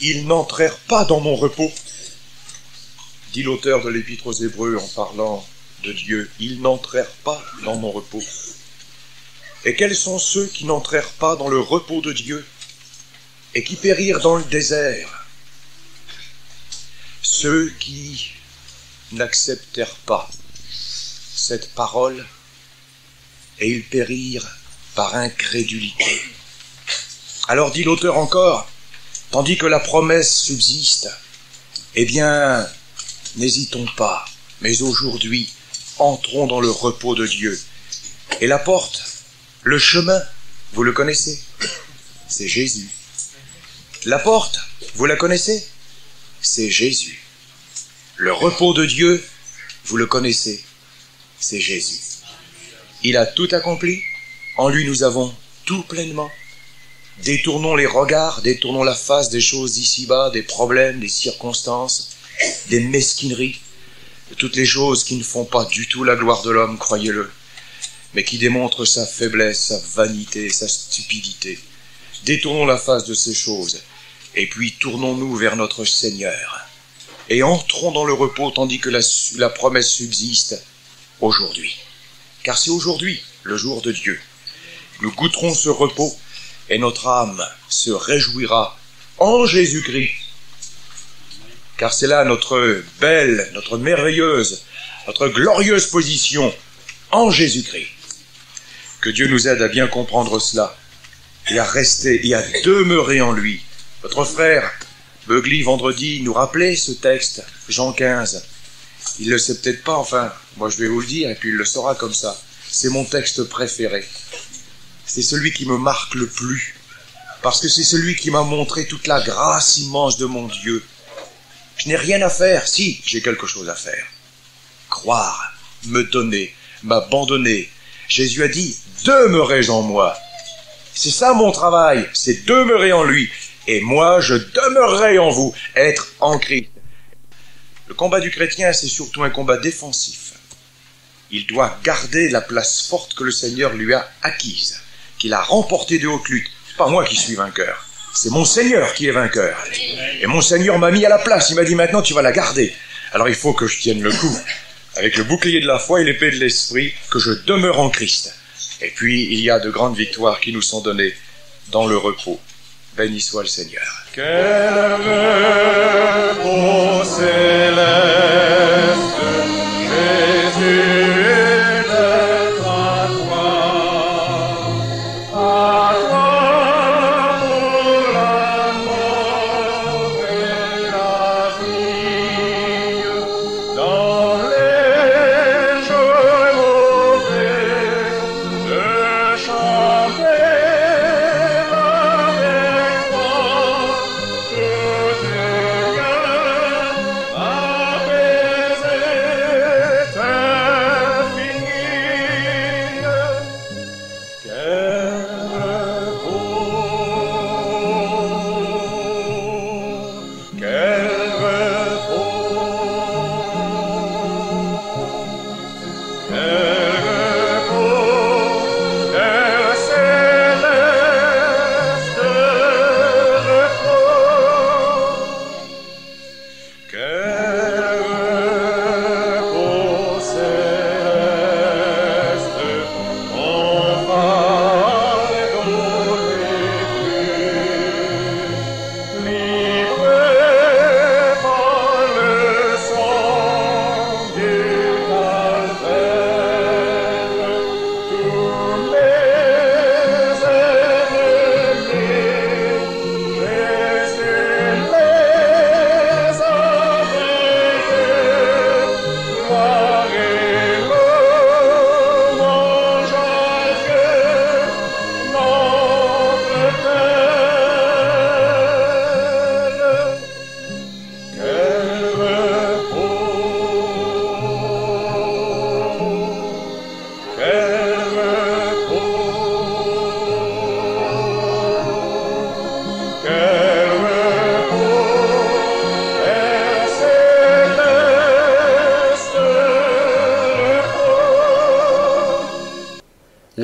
Ils n'entrèrent pas dans mon repos, dit l'auteur de l'Épître aux Hébreux en parlant de Dieu. Ils n'entrèrent pas dans mon repos. Et quels sont ceux qui n'entrèrent pas dans le repos de Dieu et qui périrent dans le désert? Ceux qui n'acceptèrent pas cette parole et ils périrent par incrédulité. Alors dit l'auteur encore, tandis que la promesse subsiste, eh bien, n'hésitons pas, mais aujourd'hui, entrons dans le repos de Dieu. Et la porte, le chemin, vous le connaissez, c'est Jésus. La porte, vous la connaissez? C'est Jésus. Le repos de Dieu, vous le connaissez? C'est Jésus. Il a tout accompli. En lui, nous avons tout pleinement. Détournons les regards, détournons la face des choses d'ici-bas, des problèmes, des circonstances, des mesquineries, de toutes les choses qui ne font pas du tout la gloire de l'homme, croyez-le, mais qui démontrent sa faiblesse, sa vanité, sa stupidité. Détournons la face de ces choses, et puis tournons-nous vers notre Seigneur, et entrons dans le repos tandis que la promesse subsiste aujourd'hui. Car c'est aujourd'hui le jour de Dieu. Nous goûterons ce repos, et notre âme se réjouira en Jésus-Christ. Car c'est là notre belle, notre merveilleuse, notre glorieuse position en Jésus-Christ. Que Dieu nous aide à bien comprendre cela, et à rester, et à demeurer en lui. Votre frère Beugly, vendredi, nous rappelait ce texte, Jean 15. Il ne le sait peut-être pas, enfin, moi je vais vous le dire, et puis il le saura comme ça. C'est mon texte préféré. C'est celui qui me marque le plus, parce que c'est celui qui m'a montré toute la grâce immense de mon Dieu. Je n'ai rien à faire, si, j'ai quelque chose à faire. Croire, me donner, m'abandonner. Jésus a dit, demeurez en moi. C'est ça mon travail, c'est demeurer en lui. Et moi, je demeurerai en vous, être en Christ. Le combat du chrétien, c'est surtout un combat défensif. Il doit garder la place forte que le Seigneur lui a acquise, qu'il a remportée de haute lutte. C'est pas moi qui suis vainqueur, c'est mon Seigneur qui est vainqueur. Et mon Seigneur m'a mis à la place, il m'a dit maintenant tu vas la garder. Alors il faut que je tienne le coup, avec le bouclier de la foi et l'épée de l'esprit, que je demeure en Christ. Et puis il y a de grandes victoires qui nous sont données dans le repos. Béni soit le Seigneur. Quel repos céleste, Jésus.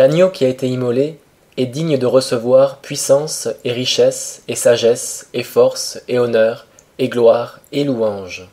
L'agneau qui a été immolé est digne de recevoir puissance et richesse et sagesse et force et honneur et gloire et louange.